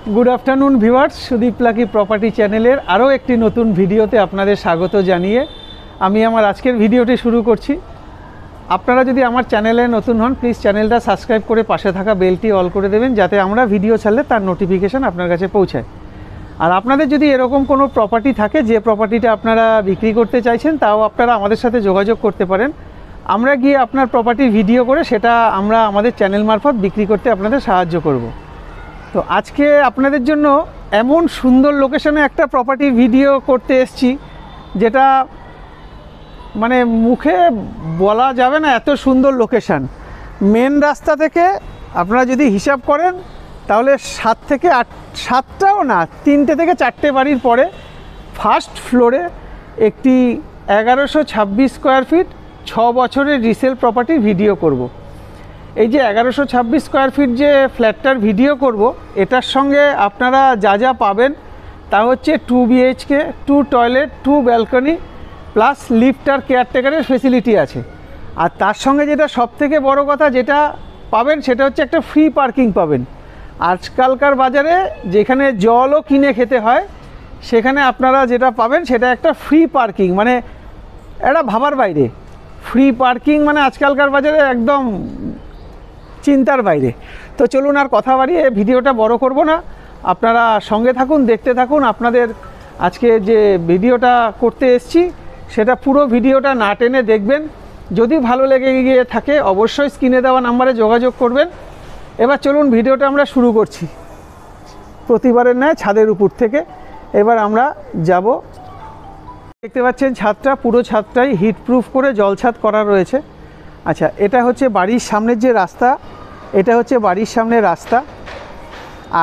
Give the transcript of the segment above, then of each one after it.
Good afternoon viewers, Sudip lucky property চ্যানেলের আরও একটি নতুন ভিডিওতে আপনাদের স্বাগত জানিয়ে আমি আমার আজকের ভিডিওটি শুরু করছি। আপনারা যদি আমার চ্যানেলে নতুন হন, প্লিজ চ্যানেলটা সাবস্ক্রাইব করে পাশে থাকা বেলটি অল করে দেবেন, যাতে আমরা ভিডিও ছাড়লে তার নোটিফিকেশান আপনার কাছে পৌঁছায়। আর আপনাদের যদি এরকম কোনো প্রপার্টি থাকে, যে প্রপার্টিটা আপনারা বিক্রি করতে চাইছেন, তাও আপনারা আমাদের সাথে যোগাযোগ করতে পারেন। আমরা গিয়ে আপনার প্রপার্টির ভিডিও করে সেটা আমরা আমাদের চ্যানেল মারফত বিক্রি করতে আপনাদের সাহায্য করব। তো আজকে আপনাদের জন্য এমন সুন্দর লোকেশনে একটা প্রপার্টির ভিডিও করতে এসেছি, যেটা মানে মুখে বলা যাবে না, এত সুন্দর লোকেশান। মেন রাস্তা থেকে আপনারা যদি হিসাব করেন তাহলে 7 থেকে 8টাও না, 3টে থেকে 4টে বাড়ির পরে ফার্স্ট ফ্লোরে একটি 1126 স্কোয়ার ফিট 6 বছরের রিসেল প্রপার্টির ভিডিও করব। এই যে 1126 স্কোয়ার ফিট যে ফ্ল্যাটটার ভিডিও করব, এটার সঙ্গে আপনারা যা যা পাবেন তা হচ্ছে 2 BHK, 2 toilet, 2 balcony plus lift আর কেয়ারটেকারের ফেসিলিটি আছে। আর তার সঙ্গে যেটা সবথেকে বড় কথা যেটা পাবেন, সেটা হচ্ছে একটা ফ্রি পার্কিং পাবেন। আজকালকার বাজারে যেখানে জলও কিনে খেতে হয়, সেখানে আপনারা যেটা পাবেন সেটা একটা ফ্রি পার্কিং, মানে এটা ভাবার বাইরে। ফ্রি পার্কিং মানে আজকালকার বাজারে একদম চিন্তার বাইরে। তো চলুন আর কথা বাড়িয়ে ভিডিওটা বড় করব না, আপনারা সঙ্গে থাকুন, দেখতে থাকুন। আপনাদের আজকে যে ভিডিওটা করতে এসেছি সেটা পুরো ভিডিওটা না টেনে দেখবেন। যদি ভালো লেগে গিয়ে থাকে অবশ্যই স্ক্রিনে দেওয়া নাম্বারে যোগাযোগ করবেন। এবার চলুন ভিডিওটা আমরা শুরু করছি। প্রতিবারের ন্যায় ছাদের উপর থেকে এবার আমরা যাব। দেখতে পাচ্ছেন ছাদটা, পুরো ছাদটাই হিটপ্রুফ করে জলছাদ করা রয়েছে। আচ্ছা, এটা হচ্ছে বাড়ির সামনের যে রাস্তা, এটা হচ্ছে বাড়ির সামনের রাস্তা।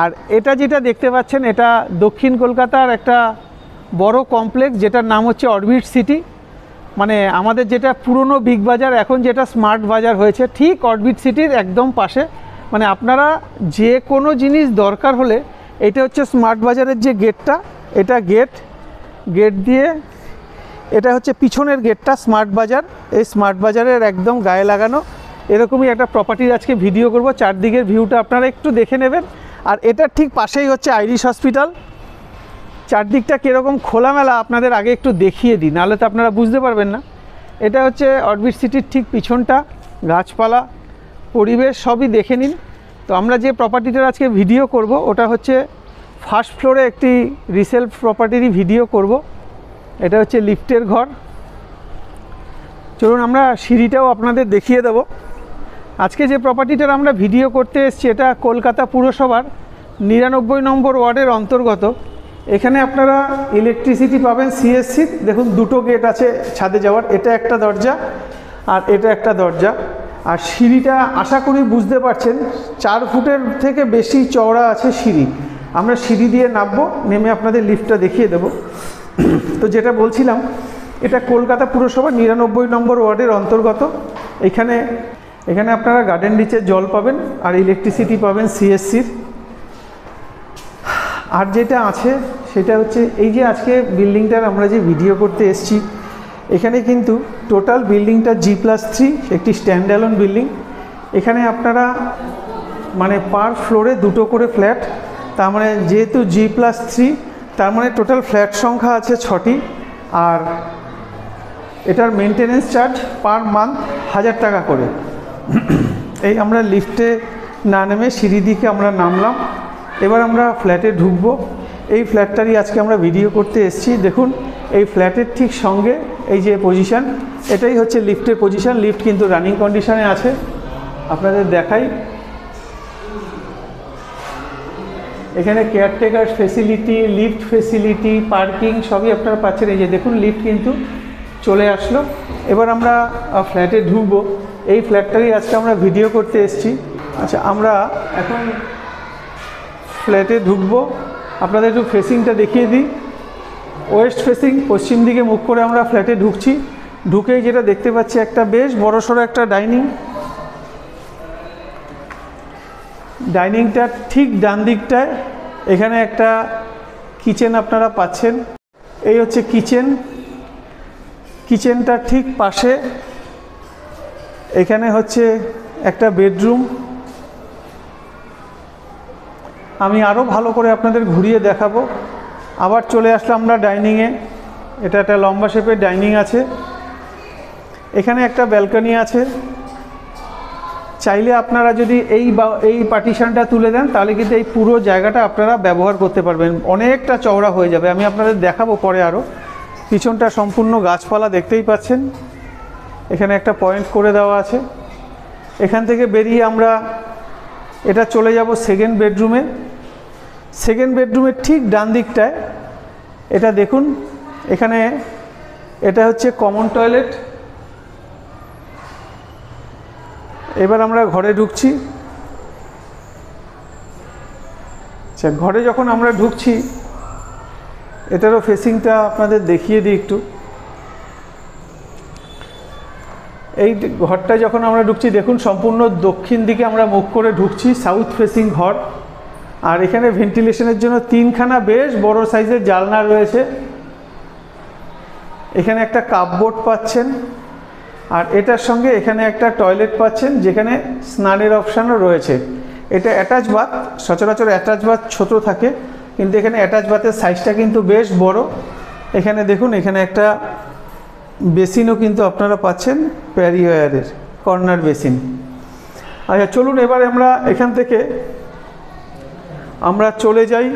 আর এটা যেটা দেখতে পাচ্ছেন, এটা দক্ষিণ কলকাতার একটা বড় কমপ্লেক্স, যেটার নাম হচ্ছে অরবিট সিটি। মানে আমাদের যেটা পুরনো বিগ বাজার, এখন যেটা স্মার্ট বাজার হয়েছে, ঠিক অরবিট সিটির একদম পাশে। মানে আপনারা যে কোনো জিনিস দরকার হলে, এটা হচ্ছে স্মার্ট বাজারের যে গেটটা, এটা গেট দিয়ে, এটা হচ্ছে পিছনের গেটটা স্মার্ট বাজার। এই স্মার্ট বাজারের একদম গায়ে লাগানো এরকমই একটা প্রপার্টির আজকে ভিডিও করব। চারদিকের ভিউটা আপনারা একটু দেখে নেবেন। আর এটার ঠিক পাশেই হচ্ছে আইরিশ হসপিটাল। চারদিকটা কীরকম খোলামেলা আপনাদের আগে একটু দেখিয়ে দিই, নাহলে তো আপনারা বুঝতে পারবেন না। এটা হচ্ছে অরবিট সিটির ঠিক পিছনটা, গাছপালা, পরিবেশ সবই দেখে নিন। তো আমরা যে প্রপার্টিটার আজকে ভিডিও করব, ওটা হচ্ছে ফার্স্ট ফ্লোরে একটি রিসেল প্রপার্টিরই ভিডিও করব। এটা হচ্ছে লিফটের ঘর। চলুন আমরা সিঁড়িটাও আপনাদের দেখিয়ে দেব। আজকে যে প্রপার্টিটার আমরা ভিডিও করতে এসেছি, এটা কলকাতা পুরসভার 99 নম্বর ওয়ার্ডের অন্তর্গত। এখানে আপনারা ইলেকট্রিসিটি পাবেন, CSC। দেখুন দুটো গেট আছে ছাদে যাওয়ার, এটা একটা দরজা আর এটা একটা দরজা। আর সিঁড়িটা আশা করি বুঝতে পারছেন, 4 ফুটের থেকে বেশি চওড়া আছে সিঁড়ি। আমরা সিঁড়ি দিয়ে নামবো, নেমে আপনাদের লিফটটা দেখিয়ে দেব। তো যেটা বলছিলাম, এটা কলকাতা পুরসভার 99 নম্বর ওয়ার্ডের অন্তর্গত। এখানে আপনারা গার্ডেন রিচের জল পাবেন আর ইলেকট্রিসিটি পাবেন CSCর। আর যেটা আছে সেটা হচ্ছে এই যে আজকে বিল্ডিংটার আমরা যে ভিডিও করতে এসেছি, এখানে কিন্তু টোটাল বিল্ডিংটা G+3 একটি স্ট্যান্ডঅ্যালোন বিল্ডিং। এখানে আপনারা মানে পার ফ্লোরে 2টো করে ফ্ল্যাট, তার মানে যেহেতু G+3, তার মানে টোটাল ফ্ল্যাট সংখ্যা আছে 6টি। আর এটার মেনটেনেন্স চার্জ পার মান্থ 1000 টাকা করে। এই আমরা লিফটে না নেমে সিঁড়ি দিকে আমরা নামলাম। এবার আমরা ফ্ল্যাটে ঢুকবো। এই ফ্ল্যাটটারই আজকে আমরা ভিডিও করতে এসেছি। দেখুন এই ফ্ল্যাটের ঠিক সঙ্গে এই যে পজিশান, এটাই হচ্ছে লিফটের পজিশান। লিফট কিন্তু রানিং কন্ডিশনে আছে, আপনাদের দেখাই। এখানে caretaker facility, lift facility, parking সবই আপনারা পাচ্ছেন। এই যে দেখুন লিফট কিন্তু চলে আসলো। এবার আমরা ফ্ল্যাটে ঢুকবো। এই ফ্ল্যাটটারই আজকে আমরা ভিডিও করতে এসেছি। আচ্ছা, আমরা এখন ফ্ল্যাটে ঢুকবো। আপনাদের একটু ফেসিংটা দেখিয়ে দিই। ওয়েস্ট ফেসিং, পশ্চিম দিকে মুখ করে আমরা ফ্ল্যাটে ঢুকছি। ঢুকেই যেটা দেখতে পাচ্ছি, একটা বেশ বড়সড় একটা ডাইনিংটার ঠিক ডান দিকটায় এখানে একটা কিচেন আপনারা পাচ্ছেন। এই হচ্ছে কিচেনটার ঠিক পাশে এখানে হচ্ছে একটা বেডরুম। আমি আরও ভালো করে আপনাদের ঘুরিয়ে দেখাবো। আবার চলে আসলাম আমরা ডাইনিংয়ে। এটা একটা লম্বা শেপের ডাইনিং আছে, এখানে একটা ব্যালকনি আছে। চাইলে আপনারা যদি এই পার্টিশনটা তুলে দেন তাহলে কিন্তু এই পুরো জায়গাটা আপনারা ব্যবহার করতে পারবেন, অনেকটা চওড়া হয়ে যাবে। আমি আপনাদের দেখাবো পরে আরও। পিছনটা সম্পূর্ণ গাছপালা দেখতেই পাচ্ছেন। এখানে একটা পয়েন্ট করে দেওয়া আছে। এখান থেকে বেরিয়ে আমরা এটা চলে যাব সেকেন্ড বেডরুমে। সেকেন্ড বেডরুমের ঠিক ডান দিকটায় এটা দেখুন, এখানে এটা হচ্ছে কমন টয়লেট। এবার আমরা ঘরে ঢুকছি। আচ্ছা, ঘরে যখন আমরা ঢুকছি এটারও ফেসিংটা আপনাদের দেখিয়ে দিই একটু। এই ঘরটা যখন আমরা ঢুকছি দেখুন, সম্পূর্ণ দক্ষিণ দিকে আমরা মুখ করে ঢুকছি, সাউথ ফেসিং ঘর। আর এখানে ভেন্টিলেশনের জন্য 3খানা বেশ বড় সাইজের জানলা রয়েছে। এখানে একটা কাপবোর্ড পাচ্ছেন, আর এটার সঙ্গে এখানে একটা টয়লেট পাচ্ছেন যেখানে স্নানের অপশানও রয়েছে। এটা অ্যাটাচ বাথ। সচরাচর অ্যাটাচ বাথ ছোট থাকে, কিন্তু এখানে অ্যাটাচ বাথের সাইজটা কিন্তু বেশ বড়। এখানে দেখুন, এখানে একটা বেসিনও কিন্তু আপনারা পাচ্ছেন, প্যারিওয়ারের কর্নার বেসিন। আচ্ছা চলুন, এবার আমরা এখান থেকে আমরা চলে যাই।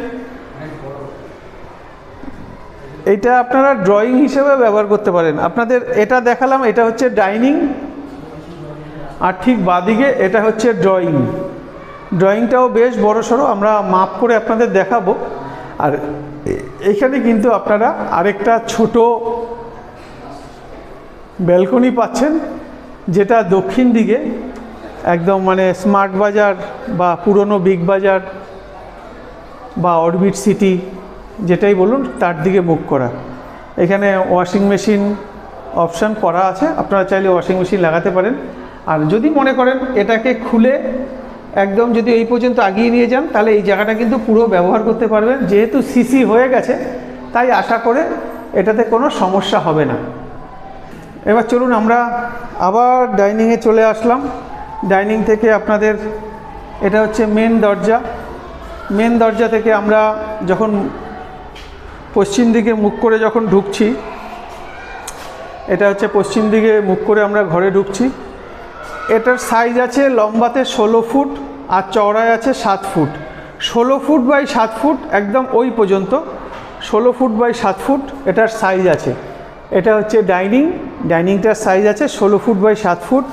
এইটা আপনারা ড্রয়িং হিসেবে ব্যবহার করতে পারেন। আপনাদের এটা দেখালাম, এটা হচ্ছে ডাইনিং, আর ঠিক বাদিকে এটা হচ্ছে ড্রয়িং। ড্রয়িংটাও বেশ বড়সড়, আমরা মাপ করে আপনাদের দেখাবো। আর এখানে কিন্তু আপনারা আরেকটা ছোট ব্যালকনি পাচ্ছেন, যেটা দক্ষিণ দিকে একদম মানে স্মার্ট বাজার বা পুরনো বিগ বাজার বা অরবিট সিটি যেটাই বলুন তার দিকে মুখ করা। এখানে ওয়াশিং মেশিন অপশান করা আছে, আপনারা চাইলে ওয়াশিং মেশিন লাগাতে পারেন। আর যদি মনে করেন এটাকে খুলে একদম যদি এই পর্যন্ত আগিয়ে নিয়ে যান তাহলে এই জায়গাটা কিন্তু পুরো ব্যবহার করতে পারবেন। যেহেতু সিসি হয়ে গেছে তাই আশা করে এটাতে কোনো সমস্যা হবে না। এবার চলুন আমরা আবার ডাইনিংয়ে চলে আসলাম। ডাইনিং থেকে আপনাদের এটা হচ্ছে মেন দরজা। মেন দরজা থেকে আমরা যখন পশ্চিম দিকে মুখ করে যখন ঢুকছি, এটা হচ্ছে পশ্চিম দিকে মুখ করে আমরা ঘরে ঢুকছি। এটার সাইজ আছে লম্বাতে 16 ফুট আর চওড়ায় আছে 7 ফুট। 16 ফুট বাই 7 ফুট একদম ওই পর্যন্ত, 16 ফুট বাই 7 ফুট এটার সাইজ আছে। এটা হচ্ছে ডাইনিং, ডাইনিংটার সাইজ আছে 16 ফুট বাই 7 ফুট।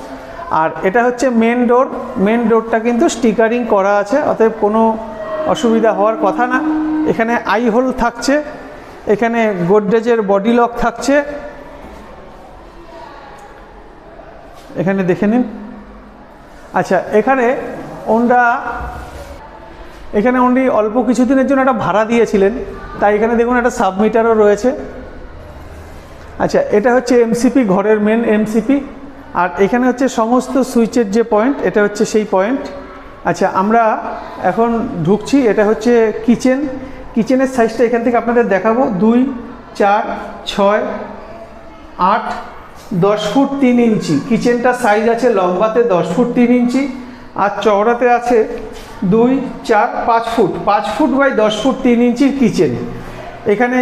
আর এটা হচ্ছে মেন ডোর। মেন ডোরটা কিন্তু স্টিকারিং করা আছে, অতএব কোনো অসুবিধা হওয়ার কথা না। এখানে আই হোল থাকছে, এখানে গোদরেজের বডি লক থাকছে, এখানে দেখে নিন। আচ্ছা, এখানে উনি অল্প কিছুদিনের জন্য একটা ভাড়া দিয়েছিলেন, তাই এখানে দেখুন একটা সাবমিটারও রয়েছে। আচ্ছা, এটা হচ্ছে এমসিপি, ঘরের মেন এমসিপি। আর এখানে হচ্ছে সমস্ত সুইচের যে পয়েন্ট, এটা হচ্ছে সেই পয়েন্ট। আচ্ছা, আমরা এখন ঢুকছি। এটা হচ্ছে কিচেন। কিচেনের সাইজটা এখান থেকে আপনাদের দেখাবো। 2, 4, 6, 8, 10 ফুট 3 ইঞ্চি কিচেনটা সাইজ আছে। লম্বাতে 10 ফুট 3 ইঞ্চি আর চওড়াতে আছে 2, 4, 5 ফুট। 5 ফুট বাই 10 ফুট 3 ইঞ্চির কিচেন। এখানে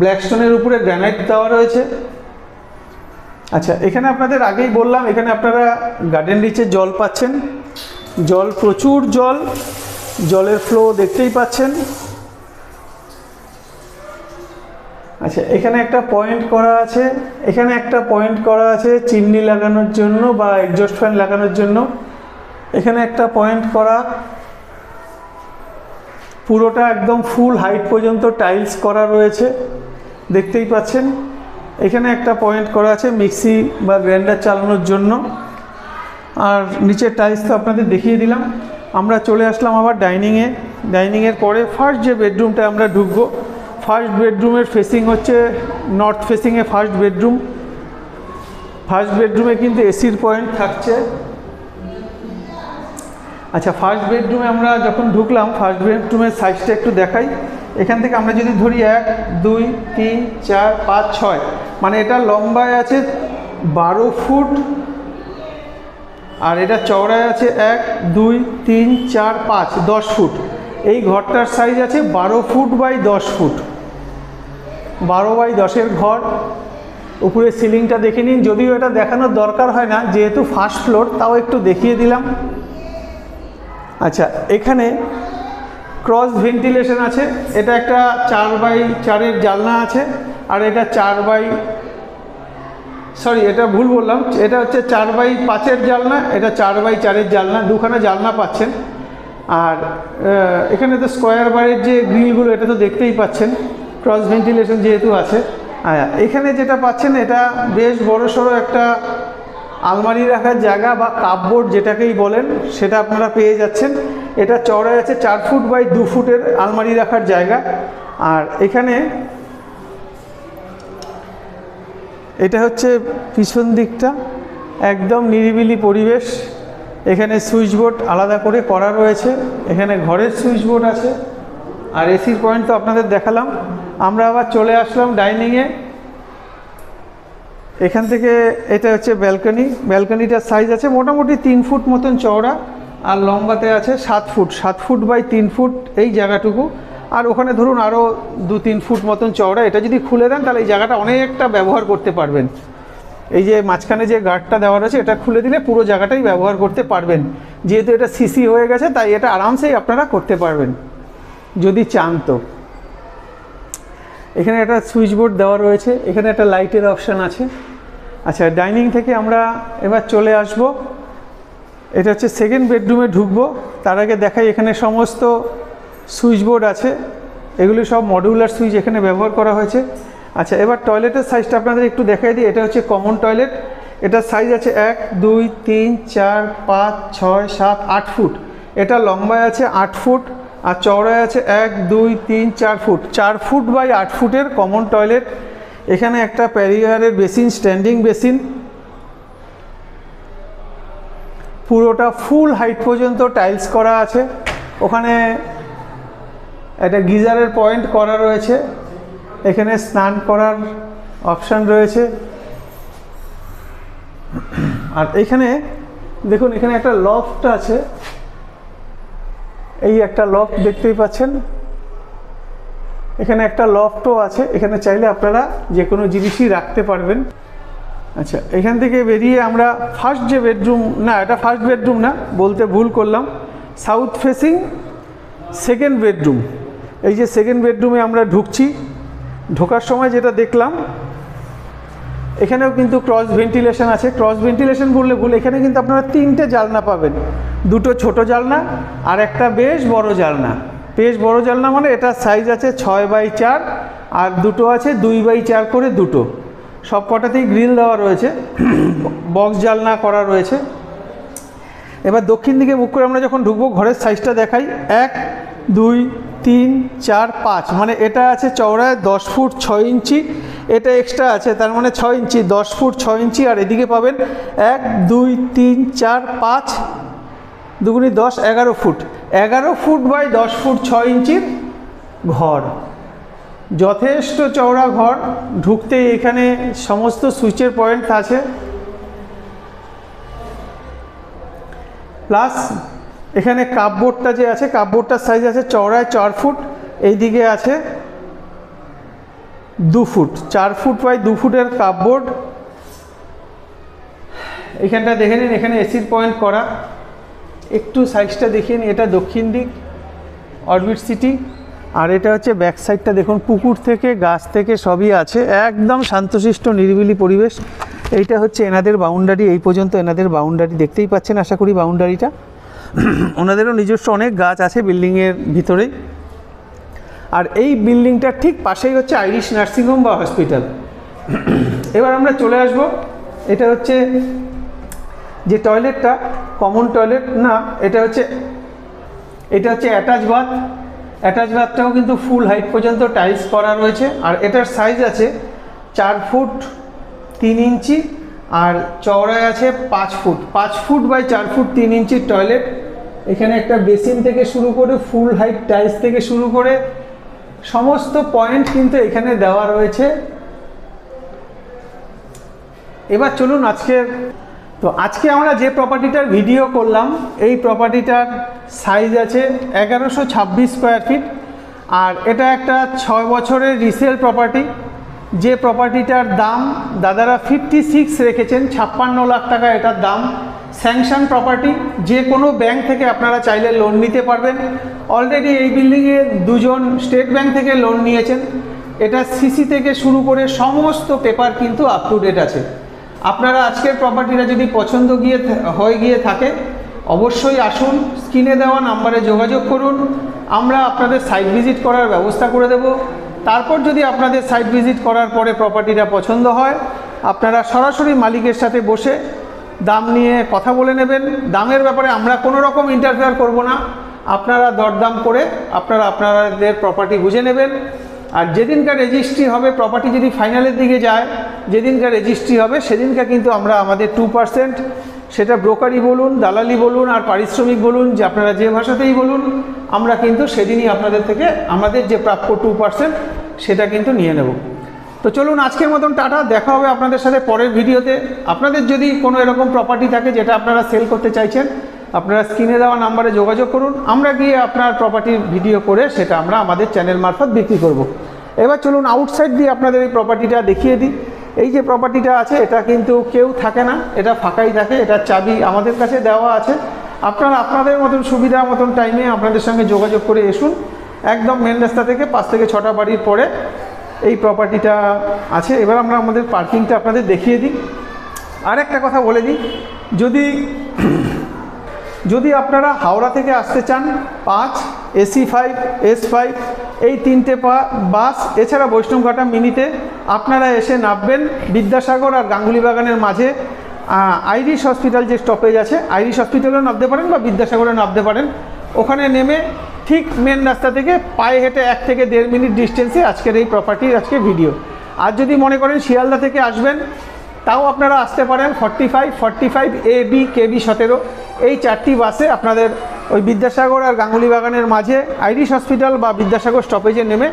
ব্ল্যাকস্টোনের উপরে গ্রানাইট দেওয়া রয়েছে। আচ্ছা, এখানে আপনাদের আগেই বললাম, এখানে আপনারা গার্ডেন রিচের জল পাচ্ছেন। জল, প্রচুর জল, জলের ফ্লো দেখতেই পাচ্ছেন। আচ্ছা, এখানে একটা পয়েন্ট করা আছে, এখানে একটা পয়েন্ট করা আছে চিমনি লাগানোর জন্য বা এক্সস্ট ফ্যান লাগানোর জন্য। এখানে একটা পয়েন্ট করা, পুরোটা একদম ফুল হাইট পর্যন্ত টাইলস করা রয়েছে, দেখতেই পাচ্ছেন। এখানে একটা পয়েন্ট করা আছে মিক্সি বা গ্রাইন্ডার চালানোর জন্য। আর নিচের টাইলস তো আপনাদের দেখিয়ে দিলাম। আমরা চলে আসলাম আবার ডাইনিংয়ে। ডাইনিংয়ের পরে ফার্স্ট যে বেডরুমটা আমরা ঢুকবো, ফার্স্ট বেডরুমের ফেসিং হচ্ছে নর্থ ফেসিংয়ে ফার্স্ট বেডরুম। ফার্স্ট বেডরুমে কিন্তু এসির পয়েন্ট থাকছে। আচ্ছা, ফার্স্ট বেডরুমে আমরা যখন ঢুকলাম, ফার্স্ট বেডরুমের সাইজটা একটু দেখাই। এখান থেকে আমরা যদি ধরি 1, 2, 3, 4, 5, 6, মানে এটা লম্বায় আছে 12 ফুট আর এটা চওড়ায় আছে 1 2 3 4 5 10 ফুট। এই ঘরটার সাইজ আছে 12 ফুট বাই 10 ফুট, 12 বাই 10-এর ঘর। উপরে সিলিংটা দেখে নিন, যদিও এটা দেখানোর দরকার হয় না যেহেতু ফার্স্ট ফ্লোর, তাও একটু দেখিয়ে দিলাম। আচ্ছা, এখানে ক্রস ভেন্টিলেশন আছে। এটা একটা 4 বাই 4-এর জানলা আছে, আর এটা 4 বাই এটা ভুল বললাম, এটা হচ্ছে 4 বাই 5-এর জানলা, এটা 4 বাই 4-এর জানলা, দুখানা জানলা পাচ্ছেন। আর এখানে তো স্কোয়ার বারের যে গ্রিলগুলো, এটা তো দেখতেই পাচ্ছেন, ক্রস ভেন্টিলেশন যেহেতু আছে। এখানে যেটা পাচ্ছেন এটা বেশ বড়সড় একটা আলমারি রাখার জায়গা বা কাপবোর্ড যেটাকেই বলেন, সেটা আপনারা পেয়ে যাচ্ছেন। এটা চওড়ায় আছে 4 ফুট বাই 2 ফুটের আলমারি রাখার জায়গা। আর এখানে এটা হচ্ছে পিছন দিকটা, একদম নিরিবিলি পরিবেশ। এখানে সুইচ বোর্ড আলাদা করে করা রয়েছে, এখানে ঘরের সুইচ বোর্ড আছে। আর এসির পয়েন্ট তো আপনাদের দেখালাম। আমরা আবার চলে আসলাম ডাইনিংয়ে। এখান থেকে এটা হচ্ছে ব্যালকনি। ব্যালকনিটার সাইজ আছে মোটামুটি 3 ফুট মতন চওড়া, আর লম্বাতে আছে 7 ফুট, 7 ফুট বাই 3 ফুট এই জায়গাটুকু। আর ওখানে ধরুন আরও 2-3 ফুট মতন চওড়া। এটা যদি খুলে দেন তাহলে এই জায়গাটা অনেকটা ব্যবহার করতে পারবেন। এই যে মাঝখানে যে গার্ডটা দেওয়া রয়েছে, এটা খুলে দিলে পুরো জায়গাটাই ব্যবহার করতে পারবেন। যেহেতু এটা সিসি হয়ে গেছে, তাই এটা আরামসেই আপনারা করতে পারবেন যদি চান তো। এখানে একটা সুইচ বোর্ড দেওয়া রয়েছে, এখানে একটা লাইটের অপশান আছে। আচ্ছা, ডাইনিং থেকে আমরা এবার চলে আসব। এটা হচ্ছে সেকেন্ড বেডরুমে ঢুকবো। তার আগে দেখাই, এখানে সমস্ত সুইচ বোর্ড আছে, এগুলি সব মডিউলার সুইচ এখানে ব্যবহার করা হয়েছে। আচ্ছা, এবার টয়লেটের সাইজটা আপনাদের একটু দেখাই দিই। এটা হচ্ছে কমন টয়লেট। এটার সাইজ আছে 1 2 3 4 5 6 7 8 ফুট। এটা লম্বায় আছে 8 ফুট, আর চওড়ায় আছে 1 2 3 4 ফুট। 4 ফুট বাই 8 ফুটের কমন টয়লেট। এখানে একটা প্যারিয়ারের বেসিন, স্ট্যান্ডিং বেসিন, পুরোটা ফুল হাইট পর্যন্ত টাইলস করা আছে। ওখানে একটা গিজারের পয়েন্ট করা রয়েছে, এখানে স্নান করার অপশান রয়েছে। আর এখানে দেখুন, এখানে একটা লফট আছে, এই একটা লফট দেখতেই পাচ্ছেন। এখানে একটা লফটও আছে, এখানে চাইলে আপনারা যে কোনো জিনিসই রাখতে পারবেন। আচ্ছা, এখান থেকে বেরিয়ে আমরা ফার্স্ট যে বেডরুম, না এটা ফার্স্ট বেডরুম না, বলতে ভুল করলাম, সাউথ ফেসিং সেকেন্ড বেডরুম। এই যে সেকেন্ড বেডরুমে আমরা ঢুকছি। ঢোকার সময় যেটা দেখলাম, এখানেও কিন্তু ক্রস ভেন্টিলেশন আছে। ক্রস ভেন্টিলেশন বললে ভুল, এখানে কিন্তু আপনারা 3টে জানলা পাবেন, 2টো ছোট জানলা আর একটা বেশ বড় জানলা। বেশ বড় জানলা মানে এটার সাইজ আছে 6 বাই 4, আর 2টো আছে 2 বাই 4 করে 2টো। সব কটাতেই গ্রিল দেওয়া রয়েছে, বক্স জানলা করা রয়েছে। এবার দক্ষিণ দিকে মুখ করে আমরা যখন ঢুকবো, ঘরের সাইজটা দেখাই। 1 2 3 4 5, মানে এটা আছে চওড়ায় 10 ফুট 6 ইঞ্চি, এটা এক্সট্রা আছে, তার মানে 6 ইঞ্চি, 10 ফুট 6 ইঞ্চি। আর এদিকে পাবেন 1 2 3 4 5 দুগুণি 10, 11 ফুট, 11 ফুট বাই 10 ফুট 6 ইঞ্চির ঘর। যথেষ্ট চওড়া ঘর। ঢুকতেই এখানে সমস্ত সুইচের পয়েন্ট আছে, প্লাস এখানে কাপবোর্ডটা যে আছে, কাপবোর্ডটার সাইজ আছে চওড়ায় 4 ফুট, এইদিকে আছে 2 ফুট, 4 ফুট বাই 2 ফুটের কাপবোর্ড। এখানটা দেখে নিন, এখানে এসির পয়েন্ট করা। একটু সাইজটা দেখিয়ে নিন, এটা দক্ষিণ দিক, অরবিট সিটি। আর এটা হচ্ছে ব্যাক সাইডটা দেখুন, পুকুর থেকে গাছ থেকে সবই আছে, একদম শান্তশিষ্ট নিরিবিলি পরিবেশ। এইটা হচ্ছে এনাদের বাউন্ডারি, এই পর্যন্ত এনাদের বাউন্ডারি দেখতেই পাচ্ছেন আশা করি বাউন্ডারিটা। ওনাদেরও নিজস্ব অনেক গাছ আছে বিল্ডিংয়ের ভিতরেই। আর এই বিল্ডিংটার ঠিক পাশেই হচ্ছে আইরিশ নার্সিংহোম বা হসপিটাল। এবার আমরা চলে আসব, এটা হচ্ছে যে টয়লেটটা, কমন টয়লেট না, এটা হচ্ছে অ্যাটাচ বাথ। অ্যাটাচ বাথটাও কিন্তু ফুল হাইট পর্যন্ত টাইলস করা রয়েছে। আর এটার সাইজ আছে 4 ফুট 3 ইঞ্চি, আর চওড়ায় আছে 5 ফুট, 5 ফুট বাই 4 ফুট 3 ইঞ্চির টয়লেট। এখানে একটা বেসিন থেকে শুরু করে ফুল হাইট টাইলস থেকে শুরু করে সমস্ত পয়েন্ট কিন্তু এখানে দেওয়া রয়েছে। এবার চলুন আজকের তো আজকে আমরা যে প্রপার্টিটার ভিডিও করলাম এই প্রপার্টিটার সাইজ আছে 1126 স্কোয়ার ফিট, আর এটা একটা 6 বছরের রিসেল প্রপার্টি। যে প্রপার্টিটার দাম দাদারা 56 রেখেছেন, 56 লাখ টাকা এটার দাম। স্যাংশন প্রপার্টি, যে কোনো ব্যাংক থেকে আপনারা চাইলে লোন নিতে পারবেন। অলরেডি এই বিল্ডিংয়ে দুজন স্টেট ব্যাংক থেকে লোন নিয়েছেন। এটা সিসি থেকে শুরু করে সমস্ত পেপার কিন্তু আপ টু ডেট আছে। আপনারা আজকের প্রপার্টিটা যদি পছন্দ হয়ে গিয়ে থাকে অবশ্যই আসুন, স্ক্রিনে দেওয়া নাম্বারে যোগাযোগ করুন, আমরা আপনাদের সাইট ভিজিট করার ব্যবস্থা করে দেব। তারপর যদি আপনাদের সাইট ভিজিট করার পরে প্রপার্টিটা পছন্দ হয় আপনারা সরাসরি মালিকের সাথে বসে দাম নিয়ে কথা বলে নেবেন। দামের ব্যাপারে আমরা কোনো রকম ইন্টারফেয়ার করব না, আপনারা দরদাম করে আপনাদের প্রপার্টি বুঝে নেবেন। আর যেদিনকার রেজিস্ট্রি হবে, প্রপার্টি যদি ফাইনালের দিকে যায়, যেদিনকার রেজিস্ট্রি হবে সেদিনকার কিন্তু আমরা আমাদের 2%, সেটা ব্রোকারি বলুন, দালালি বলুন আর পারিশ্রমিক বলুন, যে আপনারা যে ভাষাতেই বলুন, আমরা কিন্তু সেদিনই আপনাদের থেকে আমাদের যে প্রাপ্য 2% সেটা কিন্তু নিয়ে নেব। তো চলুন আজকের মতন টাটা, দেখা হবে আপনাদের সাথে পরের ভিডিওতে। আপনাদের যদি কোনো এরকম প্রপার্টি থাকে যেটা আপনারা সেল করতে চাইছেন, আপনারা স্ক্রিনে দেওয়া নাম্বারে যোগাযোগ করুন, আমরা গিয়ে আপনার প্রপার্টির ভিডিও করে সেটা আমরা আমাদের চ্যানেল মারফত বিক্রি করব। এবার চলুন আউটসাইড দিয়ে আপনাদের এই প্রপার্টিটা দেখিয়ে দিই। এই যে প্রপার্টিটা আছে এটা কিন্তু কেউ থাকে না, এটা ফাঁকাই থাকে। এটার চাবি আমাদের কাছে দেওয়া আছে, আপনারা আপনাদের মতন সুবিধা মতন টাইমে আপনাদের সঙ্গে যোগাযোগ করে এসুন। একদম মেন রাস্তা থেকে 5 থেকে 6টা বাড়ির পরে এই প্রপার্টিটা আছে। এবার আমরা আমাদের পার্কিংটা আপনাদের দেখিয়ে দিই। আর একটা কথা বলে দিই, যদি আপনারা হাওড়া থেকে আসতে চান 5, AC5, S5 এই 3টে বাস, এছাড়া বৈষ্ণবঘাটা মিনিতে আপনারা এসে নামবেন বিদ্যাসাগর আর গাঙ্গুলি বাগানের মাঝে আইরিশ হসপিটাল যে স্টপেজ আছে, আইরিশ হসপিটালেও নামতে পারেন বা বিদ্যাসাগরে নামতে পারেন। ওখানে নেমে ঠিক মেন রাস্তা থেকে পায়ে হেঁটে 1 থেকে 1.5 মিনিট ডিস্টেন্সে আজকের এই প্রপার্টির ভিডিও। আর যদি মনে করেন শিয়ালদা থেকে আসবেন তাও আপনারা আসতে পারেন 45 AB KB 17 এই 4টি বাসে আপনাদের ওই বিদ্যাসাগর আর গাঙ্গুলি বাগানের মাঝে আইরিশ হসপিটাল বা বিদ্যাসাগর স্টপেজে নেমে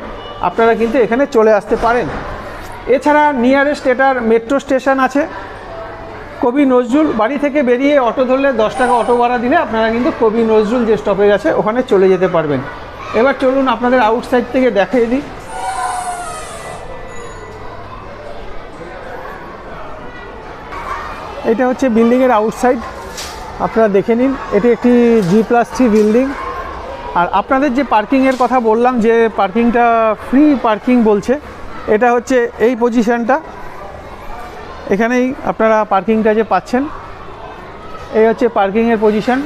আপনারা কিন্তু এখানে চলে আসতে পারেন। এছাড়া নিয়ারেস্ট এটার মেট্রো স্টেশন আছে কবি নজরুল। বাড়ি থেকে বেরিয়ে অটো ধরলে 10 টাকা অটো ভাড়া দিলে আপনারা কিন্তু কবি নজরুল যে স্টপেজ আছে ওখানে চলে যেতে পারবেন। এবার চলুন আপনাদের আউটসাইড থেকে দেখিয়ে দিই। এটা হচ্ছে বিল্ডিংয়ের আউটসাইড, আপনারা দেখে নিন। এটি একটি G+3 বিল্ডিং। আর আপনাদের যে পার্কিংয়ের কথা বললাম, যে পার্কিংটা ফ্রি পার্কিং বলছে, এটা হচ্ছে এই পজিশানটা, এখানেই আপনারা পার্কিংটা যে পাচ্ছেন, এই হচ্ছে পার্কিংয়ের পজিশান।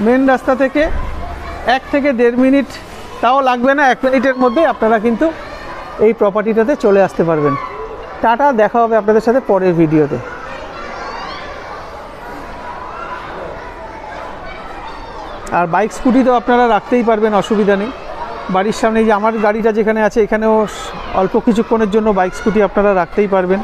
মেন রাস্তা থেকে 1 থেকে 1.5 মিনিট, তাও লাগবে না, 1 মিনিটের মধ্যেই আপনারা কিন্তু এই প্রপার্টিটাতে চলে আসতে পারবেন। টাটা, দেখা হবে আপনাদের সাথে পরের ভিডিওতে। আর বাইক স্কুটি তো আপনারা রাখতেই পারবেন, অসুবিধা নেই। বাড়ির সামনে যে আমার গাড়িটা যেখানে আছে এখানেও অল্প কিছুক্ষণের জন্য বাইক স্কুটি আপনারা রাখতেই পারবেন।